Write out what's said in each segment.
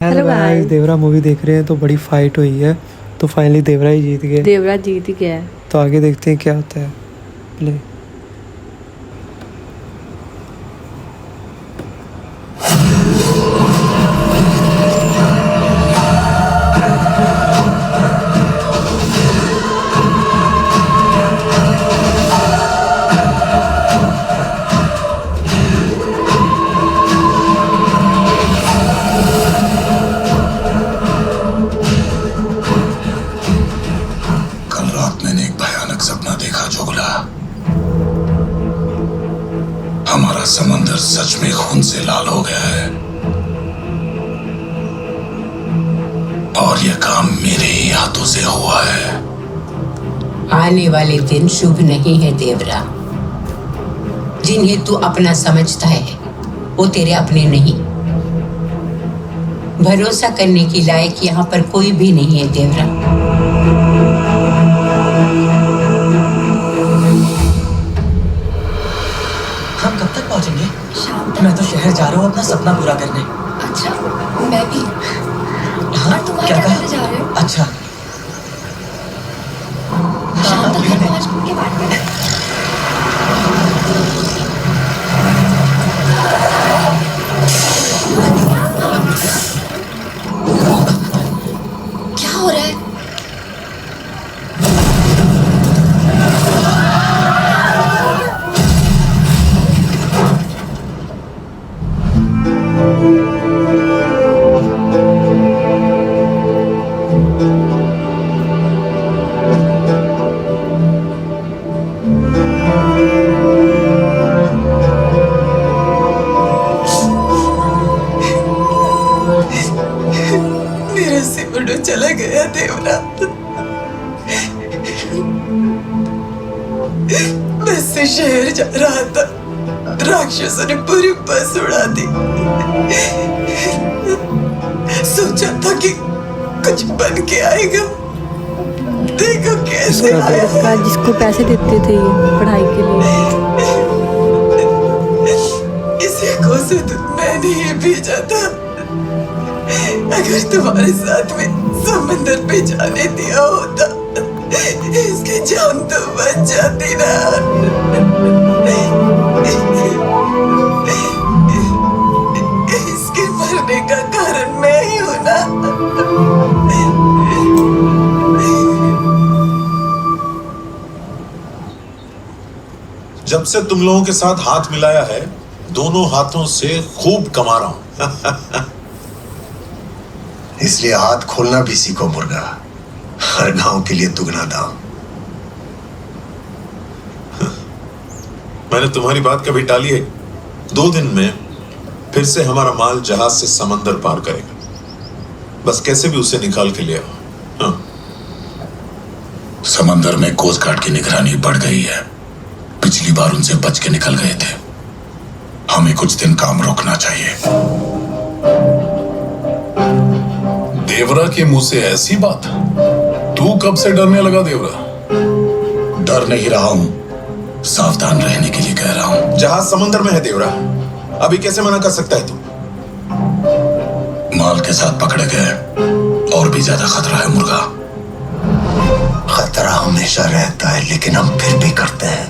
Hello guys, देवरा movie देख रहे हैं तो बड़ी फाइट हुई है। तो फाइनली देवरा ही जीत गया। देवरा जीत ही गया है। तो आगे देखते हैं क्या होता है। प्ले। हमारा समंदर सच में खून से लाल हो गया है और यह काम मेरे ही हाथों से हुआ है। आने वाले दिन शुभ नहीं है देवरा। जिन्हें तू अपना समझता है वो तेरे अपने नहीं। भरोसा करने की लायक यहाँ पर कोई भी नहीं है देवरा। हम कब तक पहुंचेंगे? शाम तक। मैं तो शहर जा रहा हूँ अपना सपना पूरा करने। अच्छा, मैं भी। हाँ, और तुम क्या क्या कहा? करने जा रहे हो? अच्छा। शाम तक ठीक है। 5 मिनट के बाद में। क्या हो रहा है? मेरा सिमरन चला गया देवरा। बस से शहर जा रहा था, राक्षसों ने पूरी बस उड़ा दी। सोचा था कि कुछ बन के आएगा, देखो कैसे आया। लड़का जिसको पैसे देते थे ये पढ़ाई के लिए। इसे कोसे तो मैंने ही भेजा था। अगर तुम्हारे साथ में समंदर पे जाने दिया होता, इसकी जान तो बच जाती ना। इसके मरने का कारण मैं ही हूं ना। जब से तुम लोगों के साथ हाथ मिलाया है, दोनों हाथों से खूब कमा रहा हूं। इसलिए हाथ खोलना भी सीखो मुर्गा। हर गांव के लिए दुगना दाम। मैंने तुम्हारी बात कभी टाली है? 2 दिन में फिर से हमारा माल जहाज से समंदर पार करेगा। बस कैसे भी उसे निकाल के ले आओ। हाँ। समंदर में कोस्ट गार्ड की निगरानी बढ़ गई है। पिछली बार उनसे बच के निकल गए थे। हमें कुछ दिन काम रोकना चाहिए। देवरा के मुंह से ऐसी बात? तू कब से डरने लगा देवरा? डर नहीं रहा हूं, सावधान रहने के लिए कह रहा हूं। जहाज समंदर में है देवरा, अभी कैसे मना कर सकता है तू? माल के साथ पकड़े गए और भी ज्यादा खतरा है मुर्गा। खतरा हमेशा रहता है, लेकिन हम फिर भी करते हैं।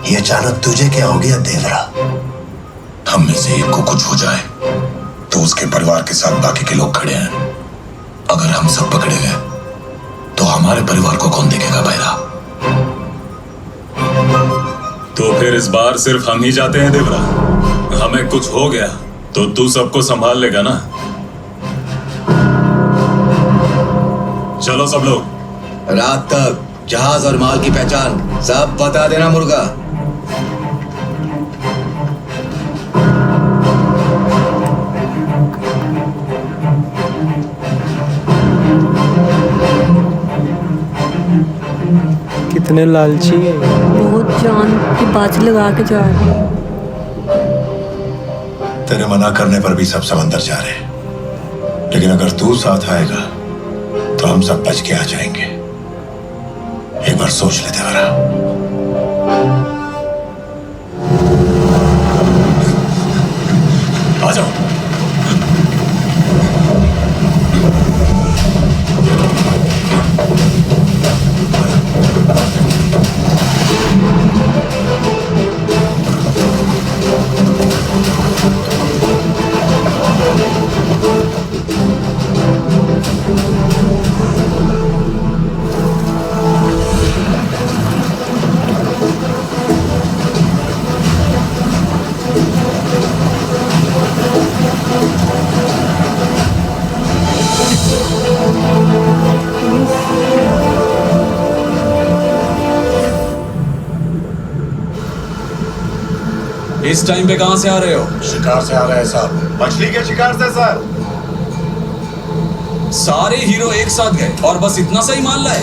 ये अचानक तुझे क्या हो गया देवरा? हम में से एक को कुछ हो जाए तो उसके परिवार के साथ बाकी के लोग खड़े हैं। अगर हम सब पकड़े गए तो हमारे परिवार को कौन देखेगा बहरा? तो फिर इस बार सिर्फ हम ही जाते हैं देवरा। हमें कुछ हो गया तो तू सबको संभाल लेगा ना? चलो सब लोग। रात तक जहाज और माल की पहचान सब बता देना मुर्गा। कितने लालची है। बहुत जान की बाजी लगा के जा रहे हैं। तेरे मना करने पर भी सब समंदर जा रहे हैं, लेकिन अगर तू साथ आएगा तो हम सब बच के आ जाएंगे। एक बार सोच ले देवरा। आ जाओ। इस टाइम पे कहां से आ रहे हो? शिकार से आ रहे हैं साहब। मछली के शिकार से सर। सारे हीरो एक साथ गए और बस इतना सा ही माल लाए?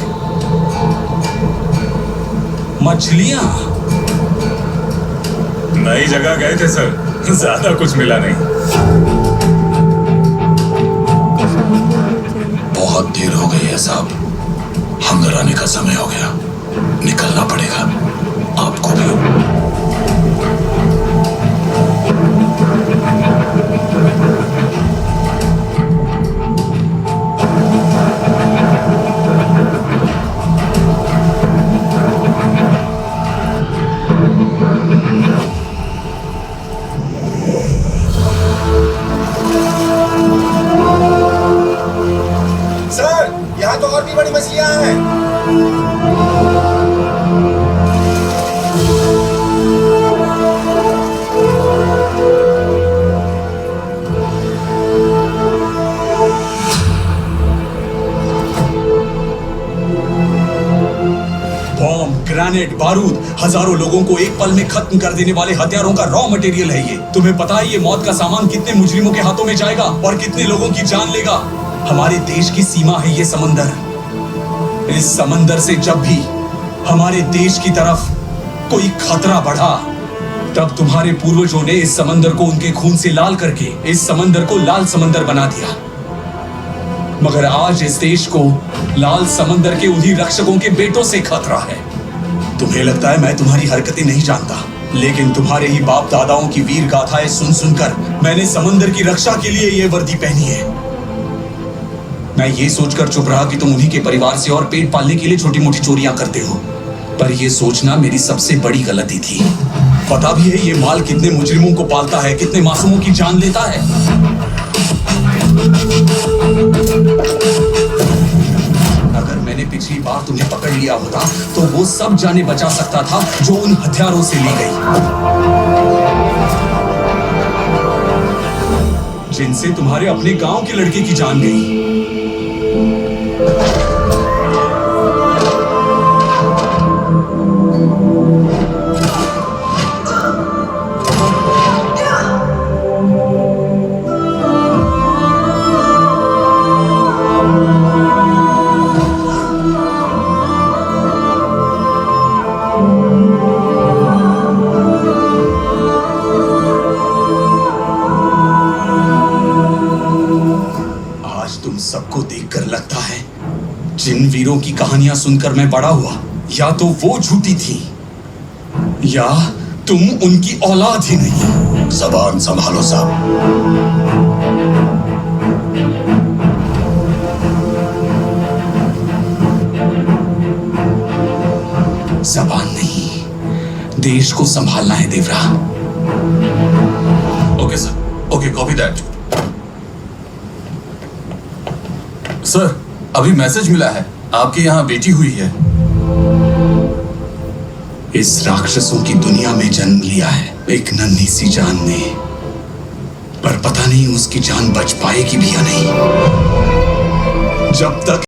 मछलियां? नई जगह गए थे सर, ज्यादा कुछ मिला नहीं। बहुत देर हो गई है साहब, हम घर आने का समय हो गया, निकलना पड़ेगा आपको भी। सर, यहाँ तो और भी बड़ी मछलियाँ हैं। बॉम्ब, ग्रेनेड, बारूद, हजारों लोगों को एक पल में खत्म कर देने वाले हथियारों का रॉ मटेरियल है ये। तुम्हें पता है ये मौत का सामान कितने मुजरिमों के हाथों में जाएगा और कितने लोगों की जान लेगा? हमारे देश की सीमा है ये समंदर। इस समंदर से जब भी हमारे देश की तरफ कोई खतरा बढ़ा, तब तुम्हारे पूर्वजों ने इस समंदर को उनके खून से लाल करके इस समंदर को लाल समंदर बना दिया। मगर आज इस देश को लाल समंदर के उन्हीं रक्षकों के बेटों से खतरा है। तुम्हें लगता है मैं तुम्हारी हरकतें नहीं जानता, लेकिन तुम्हारे ही बाप दादाओं की वीर गाथाएं सुन सुनकर मैंने समंदर की रक्षा के लिए ये वर्दी पहनी है। मैं ये सोचकर चुप रहा कि तुम उन्हीं के परिवार से और पेट पालने के लिए छोटी मोटी चोरियां करते हो, पर यह सोचना मेरी सबसे बड़ी गलती थी। पता भी है ये माल कितने मुजरिमों को पालता है, कितने मासूमों की जान लेता है। अगर मैंने पिछली बार तुम्हें पकड़ लिया होता तो वो सब जाने बचा सकता था जो उन हथियारों से ली गई, जिनसे तुम्हारे अपने गांव के लड़के की जान गई। सबको देखकर लगता है जिन वीरों की कहानियां सुनकर मैं बड़ा हुआ, या तो वो झूठी थी या तुम उनकी औलाद ही नहीं। जबान संभालो साहब। जबान नहीं, देश को संभालना है Devara. Okay sir, okay, copy that. Sir, अभी मैसेज मिला है, आपके यहाँ बेटी हुई है। इस राक्षसों की दुनिया में जन्म लिया है एक नन्ही सी जान ने, पर पता नहीं उसकी जान बच पाएगी भी या नहीं। जब तक